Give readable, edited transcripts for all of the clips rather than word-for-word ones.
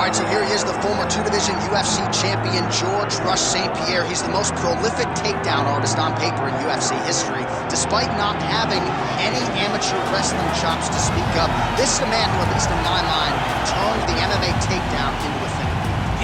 right, so here he is, the former two-division UFC champion, Georges St-Pierre. He's the most prolific takedown artist on paper in UFC history. Despite not having any amateur wrestling chops to speak of, this is a man who, at least in my mind, turned the MMA takedown into a thing.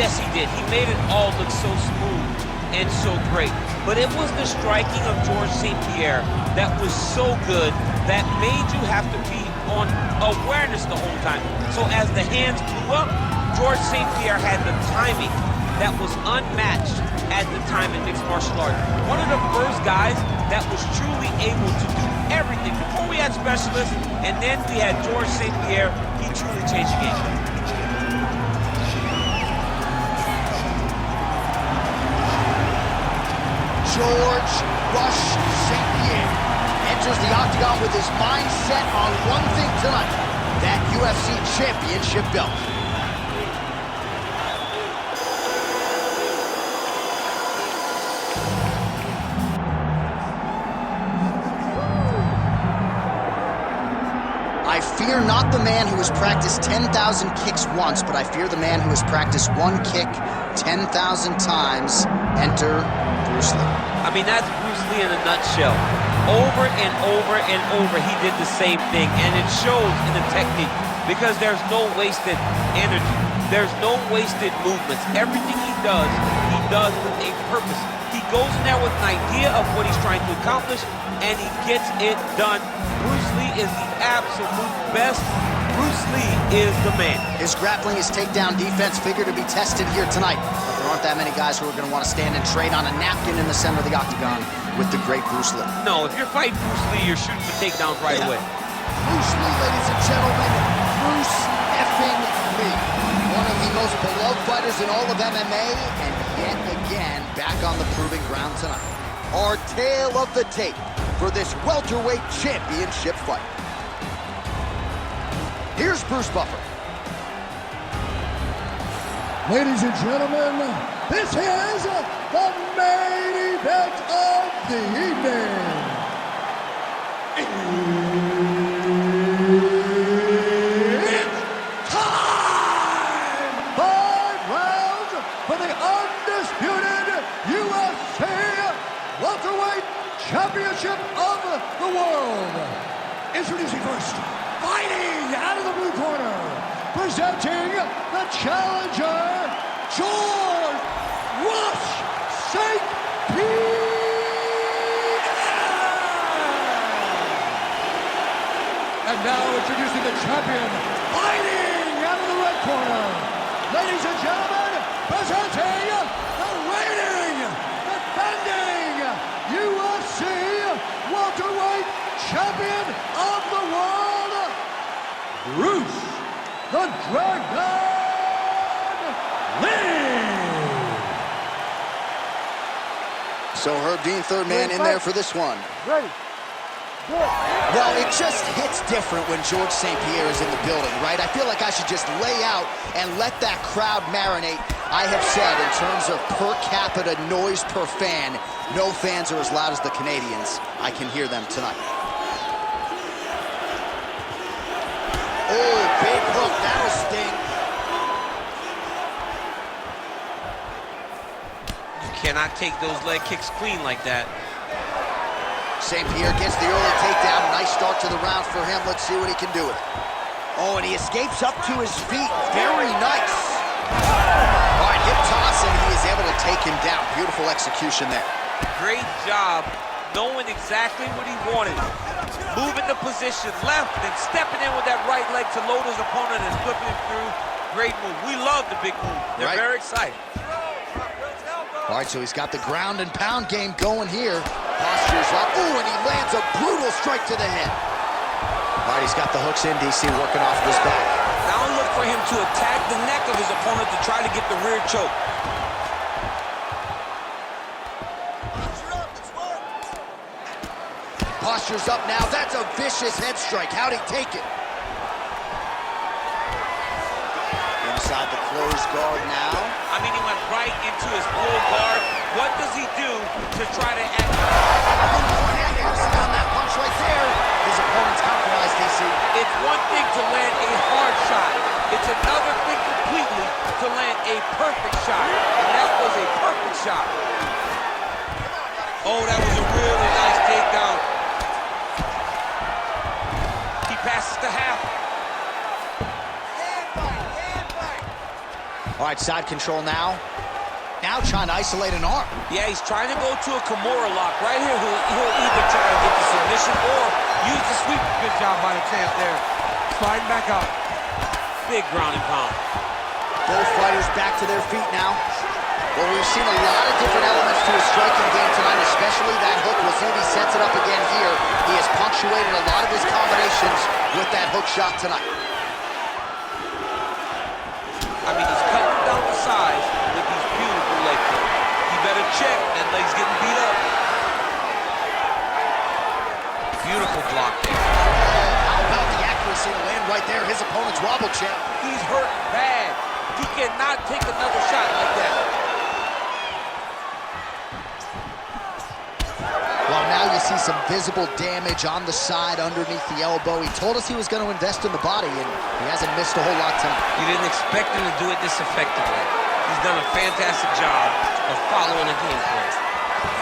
Yes, he did. He made it all look so smooth and so great. But it was the striking of Georges St-Pierre that was so good that made you have to be on awareness the whole time. So as the hands blew up, Georges St-Pierre had the timing that was unmatched at the time in mixed martial arts. One of the first guys that was truly able to do everything. Before we had specialists, and then we had Georges St-Pierre, he truly changed the game. Georges St-Pierre enters the octagon with his mind set on one thing tonight, that UFC championship belt. I fear not the man who has practiced 10,000 kicks once, but I fear the man who has practiced one kick 10,000 times. Enter Bruce Lee. I mean, that's Bruce Lee in a nutshell. Over and over and over, he did the same thing, and it shows in the technique because there's no wasted energy. There's no wasted movements. Everything he does with a purpose. He goes in there with an idea of what he's trying to accomplish, and he gets it done. Bruce Lee is the absolute best. Bruce Lee is the man. His grappling, his takedown defense figure to be tested here tonight. But there aren't that many guys who are going to want to stand and trade on a napkin in the center of the octagon with the great Bruce Lee. No, if you're fighting Bruce Lee, you're shooting for takedowns right away. Bruce Lee, ladies and gentlemen, Bruce effing Lee. One of the most beloved fighters in all of MMA, and yet again, back on the proving ground tonight. Our tale of the tape for this welterweight championship fight. Here's Bruce Buffer. Ladies and gentlemen, this is the main event of the evening. It's time! 5 rounds for the undisputed UFC welterweight championship of the world. Introducing first, fighting out of the blue corner, presenting the challenger, Georges St-Pierre. And now introducing the champion, fighting out of the red corner. Ladies and gentlemen, presenting the reigning, defending UFC welterweight champion of the world, Bruce the Dragon Lee. So Herb Dean, third man in there for this one. Ready. Good. Well, it just hits different when Georges St-Pierre is in the building, right? I feel like I should just lay out and let that crowd marinate. I have said, in terms of per capita noise per fan, no fans are as loud as the Canadians. I can hear them tonight. Oh, big hook, that'll sting. You cannot take those leg kicks clean like that. St-Pierre gets the early takedown. Nice start to the round for him. Let's see what he can do with it. Oh, and he escapes up to his feet. Very nice. All right, hip toss, and he is able to take him down. Beautiful execution there. Great job knowing exactly what he wanted. Moving the position left and stepping in with that right leg to load his opponent and flipping him through. Great move. We love the big move. They're very excited. All right, so he's got the ground and pound game going here. Postures up. Ooh, and he lands a brutal strike to the head. All right, he's got the hooks in, DC, working off of his back. Now look for him to attack the neck of his opponent to try to get the rear choke. Posture's up now. That's a vicious head strike. How'd he take it? Inside the closed guard now. I mean, he went right into his full guard. What does he do to try to act? On that punch right there. His opponent's compromised, DC. It's one thing to land a hard shot. It's another thing completely to to land a perfect shot, and that was a perfect shot. Oh, that was a really nice takedown. He passes to half. All right, side control now. Now trying to isolate an arm. Yeah, he's trying to go to a Kimura lock. Right here, he'll either try to get the submission or use the sweep. Good job by the champ there. Sliding back out. Big ground and pound. Both fighters back to their feet now. Well, we've seen a lot of different elements to his striking game tonight, especially that hook. We'll see if he sets it up again here. He has punctuated a lot of his combinations with that hook shot tonight. I mean, he's cutting down the size with these beautiful leg kicks. You better check. That leg's getting beat up. Beautiful block there. How about the accuracy to land right there? His opponent's wobble check. He's hurt bad. He cannot take another shot like that. Well, now you see some visible damage on the side underneath the elbow. He told us he was going to invest in the body, and he hasn't missed a whole lot tonight. You didn't expect him to do it this effectively. He's done a fantastic job of following a game plan.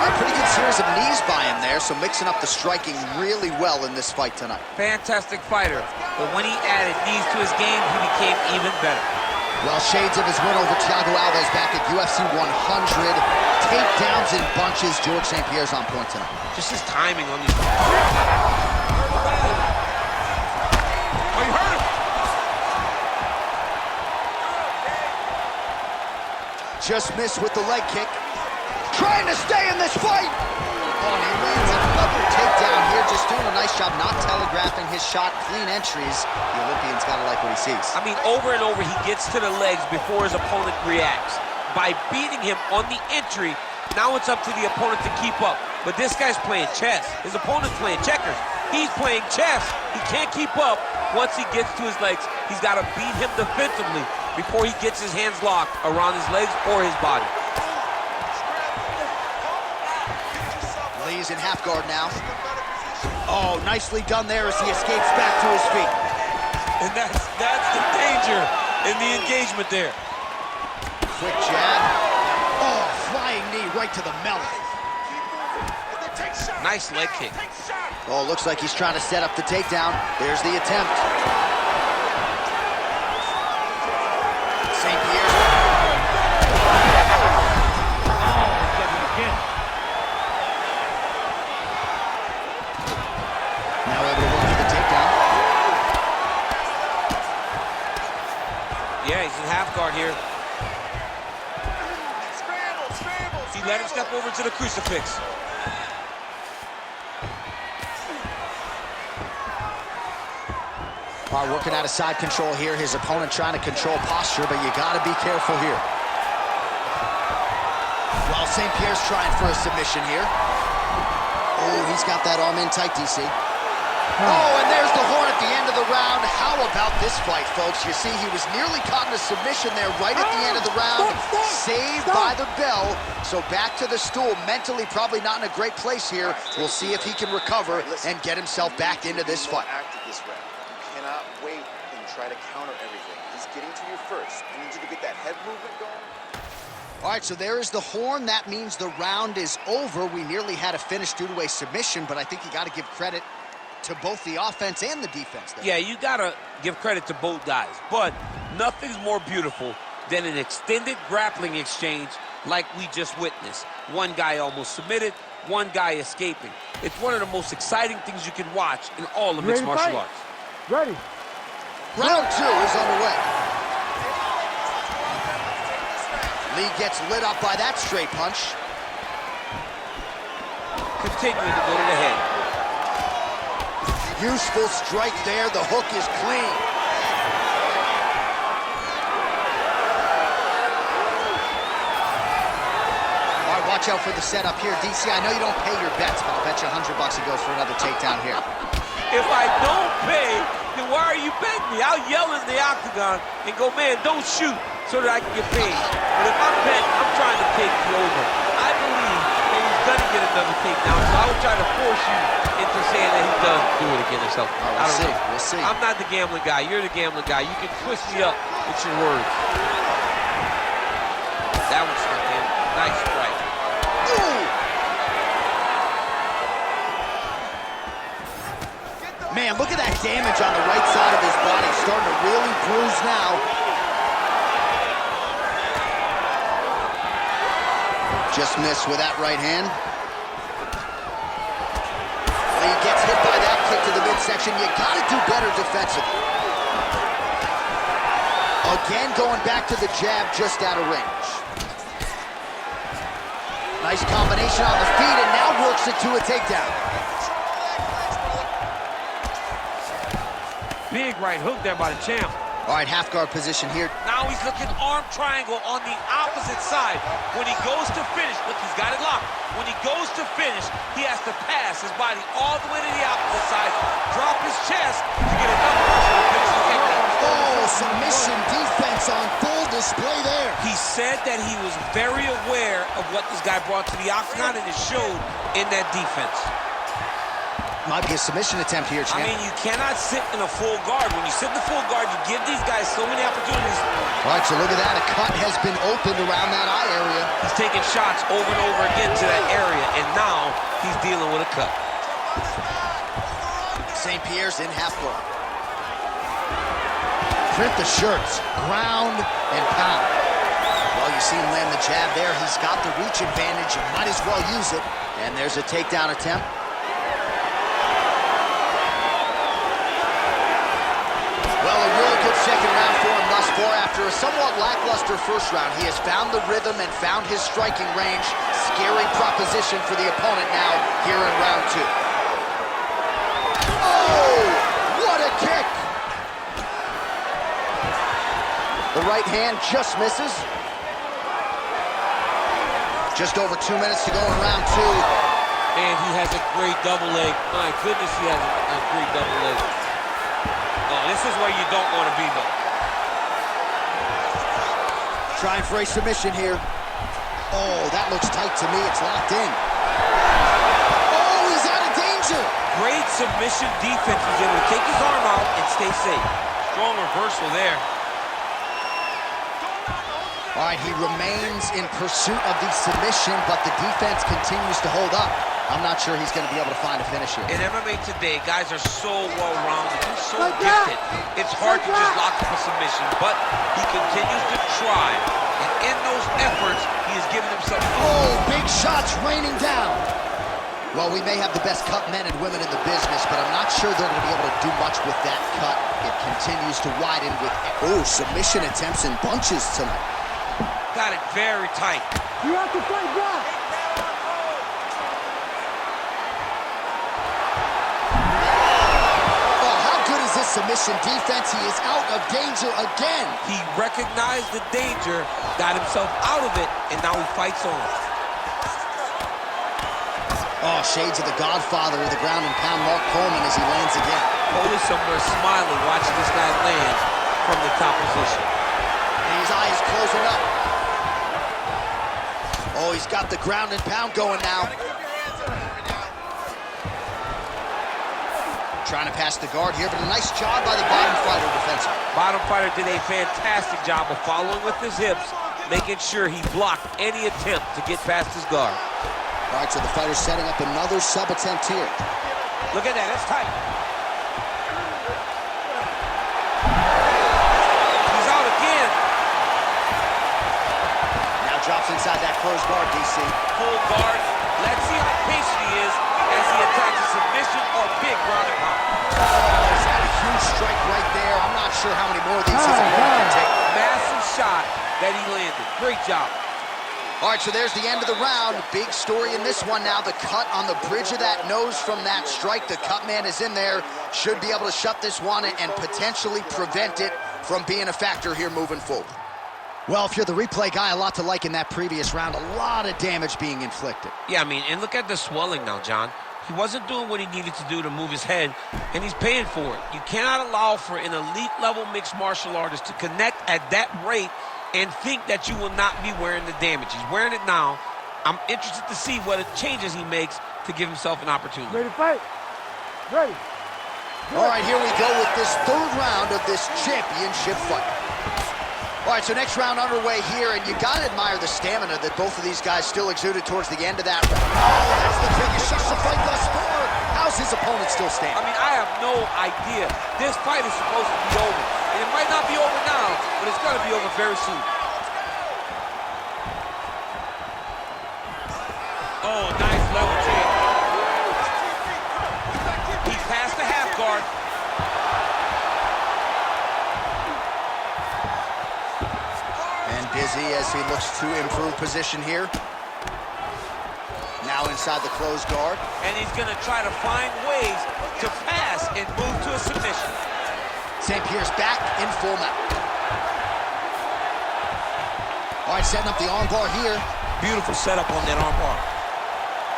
A pretty good series of knees by him there, so mixing up the striking really well in this fight tonight. Fantastic fighter, but when he added knees to his game, he became even better. Well, shades of his win over Thiago Alves back at UFC 100. Takedowns in bunches. Georges St-Pierre's on point tonight. Just his timing on these. Oh, he hurt him! Just missed with the leg kick. Trying to stay in this fight. Oh, and he lands another takedown here. Just doing a nice job not telegraphing his shot. Clean entries. The Olympian's got to like what he sees. I mean, over and over, he gets to the legs before his opponent reacts. By beating him on the entry, now it's up to the opponent to keep up. But this guy's playing chess. His opponent's playing checkers. He's playing chess. He can't keep up. Once he gets to his legs, he's got to beat him defensively before he gets his hands locked around his legs or his body. Lee's in half guard now. Oh, nicely done there as he escapes back to his feet. And that's the danger in the engagement there. Quick jab. Oh, flying knee right to the melon. Nice leg kick. Oh, looks like he's trying to set up the takedown. There's the attempt. St-Pierre. Now able to run for the takedown. Yeah, he's in half guard here. He let him step over to the crucifix. All right, working out of side control here. His opponent trying to control posture, but you got to be careful here. While St-Pierre's trying for a submission here. Oh, he's got that arm in tight, DC. Oh, and there's the horn at the end of the round. How about this fight, folks? You see, he was nearly caught in a submission there right at the end of the round. Saved by the bell. So back to the stool. Mentally, probably not in a great place here. We'll see if he can recover and get himself back into this fight. This round. You cannot wait and try to counter everything. He's getting to you first. I need you to get that head movement going. All right, so there is the horn. That means the round is over. We nearly had a finish due to a submission, but I think you got to give credit to both the offense and the defense there. Yeah, you got to give credit to both guys, but nothing's more beautiful than an extended grappling exchange like we just witnessed. One guy almost submitted, one guy escaping. It's one of the most exciting things you can watch in all of mixed martial arts. Ready. Round two is underway. Lee gets lit up by that straight punch. Continuing to go to the head. Useful strike there. The hook is clean. All right, watch out for the setup here. DC, I know you don't pay your bets, but I'll bet you $100 he goes for another takedown here. If I don't pay, then why are you betting me? I'll yell in the octagon and go, man, don't shoot, so that I can get paid. But if I'm betting, I'm trying to take you over. I believe that he's gonna get another takedown, so I would try to force you into saying that he does do it again himself. We'll see. I'm not the gambling guy. You're the gambling guy. You can twist me up with your words. Nice strike. Ooh. Man, look at that damage on the right side of his body. Starting to really bruise now. Just missed with that right hand. He gets hit by that kick to the midsection. You gotta do better defensively. Again, going back to the jab, just out of range. Nice combination on the feet, and now works it to a takedown. Big right hook there by the champ. All right, half guard position here. Now he's looking arm triangle on the opposite side. When he goes to finish, look, he's got it locked. When he goes to finish, he has to pass his body all the way to the opposite side, drop his chest to get enough pressure to finish the takedown. Oh, submission defense on full display there. He said that he was very aware of what this guy brought to the octagon, and it showed in that defense. Might be a submission attempt here, champ. I mean, you cannot sit in a full guard. When you sit in the full guard, you give these guys so many opportunities. All right, so look at that. A cut has been opened around that eye area. He's taking shots over and over again to that area, and now he's dealing with a cut. St-Pierre's in half guard. Print the shirts, ground and pound. Well, you see him land the jab there. He's got the reach advantage. You might as well use it. And there's a takedown attempt. Well, a really good second round for him thus far. After a somewhat lackluster first round, he has found the rhythm and found his striking range. Scary proposition for the opponent now here in round two. Oh, what a kick! The right hand just misses. Just over 2 minutes to go in round two. And he has a great double leg. My goodness, he has a great double leg. Oh, this is where you don't want to be, though. Trying for a submission here. Oh, that looks tight to me. It's locked in. Oh, he's out of danger. Great submission defense. He's able to take his arm out and stay safe. Strong reversal there. All right, he remains in pursuit of the submission, but the defense continues to hold up. I'm not sure he's going to be able to find a finish here. In MMA today, guys are so well-rounded. They're so gifted. It's hard to just lock up a submission, but he continues to try. And in those efforts, he has given himself... Oh, big shots raining down. Well, we may have the best cut men and women in the business, but I'm not sure they're going to be able to do much with that cut. It continues to widen with, oh, submission attempts in bunches tonight. Got it very tight. You have to fight back. Oh, how good is this submission defense? He is out of danger again. He recognized the danger, got himself out of it, and now he fights on. Oh, shades of the Godfather of the ground and pound, Mark Coleman, as he lands again. Holy somewhere smiling, watching this guy land from the top position. And his eye is closing up. Oh, he's got the ground and pound going now. Trying to pass the guard here, but a nice job by the bottom fighter defensively. Bottom fighter did a fantastic job of following with his hips, making sure he blocked any attempt to get past his guard. All right, so the fighter's setting up another sub attempt here. Look at that, that's tight. He's out again. Now drops inside that closed guard, DC. Full guard. Let's see how patient he is as he attacks a submission or big ground and pound. Oh, he's had a huge strike right there. I'm not sure how many more of these his opponent can take. Massive shot that he landed. Great job. All right, so there's the end of the round. Big story in this one now. The cut on the bridge of that nose from that strike. The cut man is in there. Should be able to shut this one and potentially prevent it from being a factor here moving forward. Well, if you're the replay guy, a lot to like in that previous round. A lot of damage being inflicted. Yeah, I mean, and look at the swelling now, John. He wasn't doing what he needed to do to move his head, and he's paying for it. You cannot allow for an elite-level mixed martial artist to connect at that rate and think that you will not be wearing the damage. He's wearing it now. I'm interested to see what changes he makes to give himself an opportunity. Ready to fight? Ready. All right, here we go with this third round of this championship fight. All right, so next round underway here, and you got to admire the stamina that both of these guys still exuded towards the end of that round. Oh, that's the biggest shot of the fight thus far. How's his opponent still standing? I mean, I have no idea. This fight is supposed to be over. And it might not be over now, but it's going to be over very soon. Oh, nice level change. He passed the half guard. And busy as he looks to improve position here. Now inside the closed guard. And he's going to try to find ways to pass and move to a submission. St-Pierre's back in full mount. All right, setting up the armbar here. Beautiful setup on that armbar.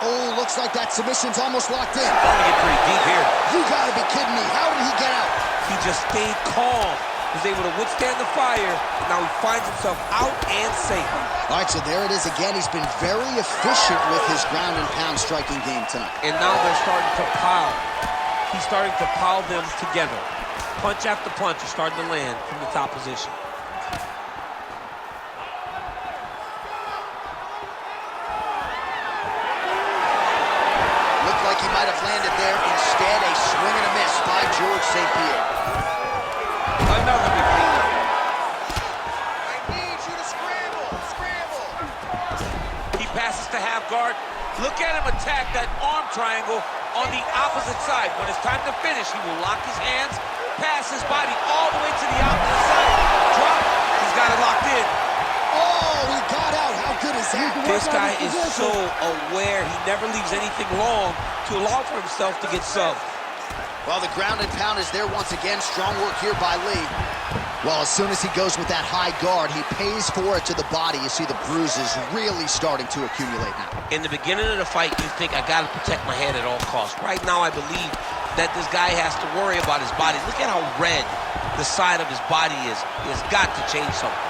Oh, looks like that submission's almost locked in. Going to get pretty deep here. You gotta be kidding me. How did he get out? He just stayed calm. Was able to withstand the fire. Now he finds himself out and safe. All right, so there it is again. He's been very efficient with his ground and pound striking game tonight. And now they're starting to pile. He's starting to pile them together. Punch after punch is starting to land from the top position. Looked like he might have landed there. Instead, a swing and a miss by Georges St-Pierre. Another big thing. I need you to scramble. Scramble. He passes to half guard. Look at him attack that arm triangle on the opposite side. When it's time to finish, he will lock his hands, pass his body all the way to the opposite side. Drop. He's got it locked in. Oh, he got out. How good is that? This guy is so aware. He never leaves anything long to allow for himself to get subbed. Well, the ground and pound is there once again. Strong work here by Lee. Well, as soon as he goes with that high guard, he pays for it to the body. You see the bruises really starting to accumulate now. In the beginning of the fight, you think, I got to protect my head at all costs. Right now, I believe that this guy has to worry about his body. Look at how red the side of his body is. He has got to change something.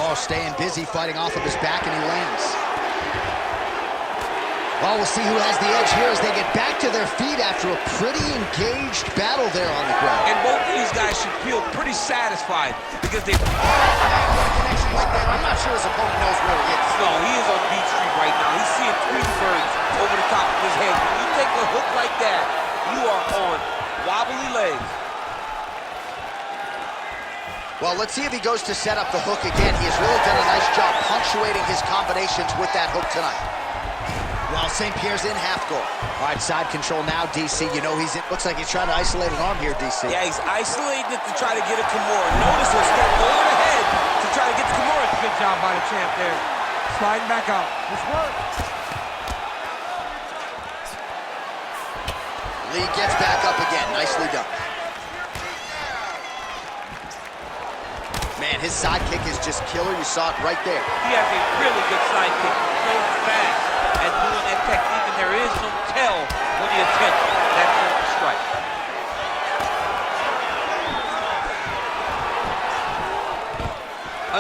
Oh, staying busy, fighting off of his back, and he lands. Well, we'll see who has the edge here as they get back to their feet after a pretty engaged battle there on the ground. And both of these guys should feel pretty satisfied because they... Connection right there. I'm not sure his opponent knows where he is. No, he is on Beat Street right now. He's seeing Tweety birds over the top of his head. When you take a hook like that, you are on wobbly legs. Well, let's see if he goes to set up the hook again. He has really done a nice job punctuating his combinations with that hook tonight. Well, St-Pierre's in half guard. All right, side control now, DC. You know he's in. Looks like he's trying to isolate an arm here, DC. Yeah, he's isolating it to try to get a Kimura. Notice he'll step over the head to try to get the Kimura. Good job by the champ there. Sliding back out. This works. Lee gets back up again. Nicely done. Man, his sidekick is just killer. You saw it right there. He has a really good sidekick. He's so fast at doing that technique, and there is no tell when he attempts that first strike.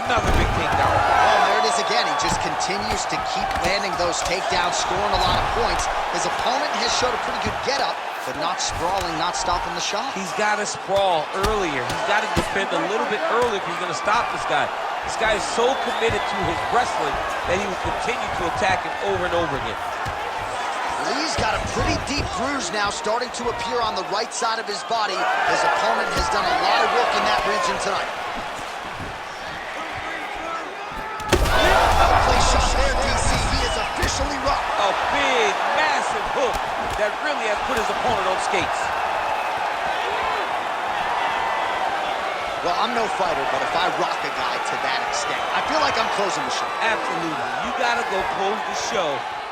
Another big takedown. Oh, there it is again. He just continues to keep landing those takedowns, scoring a lot of points. His opponent has showed a pretty good get-up, but not sprawling, not stopping the shot. He's got to sprawl earlier. He's got to defend a little bit early if he's going to stop this guy. This guy is so committed to his wrestling that he will continue to attack him over and over again. Lee's got a pretty deep bruise now starting to appear on the right side of his body. His opponent has done a lot of work in that region tonight. Outplay shot there, DC. He is officially rocked. A big, massive hook that really has put his opponent on skates. Well, I'm no fighter, but if I rock a guy to that extent, I feel like I'm closing the show. Absolutely. You got to go close the show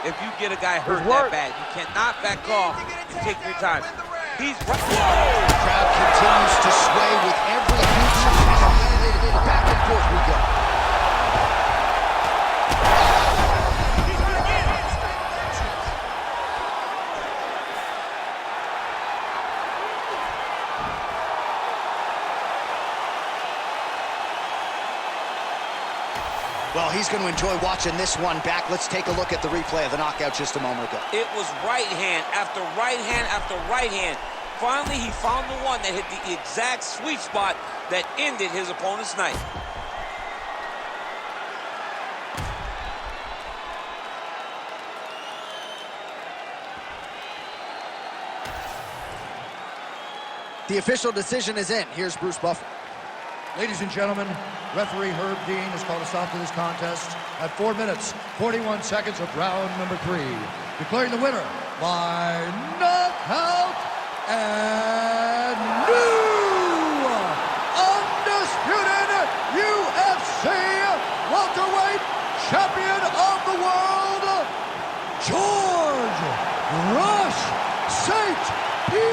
if you get a guy hurt that bad. You cannot back off and take your time. He's right. The crowd continues to sway with every future. Back and forth we go. Well, he's going to enjoy watching this one back. Let's take a look at the replay of the knockout just a moment ago. It was right hand after right hand after right hand. finally he found the one that hit the exact sweet spot that ended his opponent's night. The official decision is in. Here's Bruce Buffer. Ladies and gentlemen, referee Herb Dean has called a stop to this contest at 4 minutes, 41 seconds of round number 3. Declaring the winner by knockout and new undisputed UFC welterweight champion of the world, Georges St-Pierre.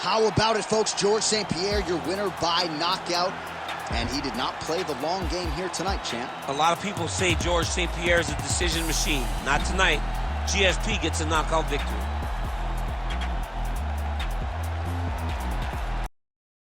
How about it, folks? Georges St-Pierre, your winner by knockout. And he did not play the long game here tonight, champ. A lot of people say Georges St-Pierre is a decision machine. Not tonight. GSP gets a knockout victory.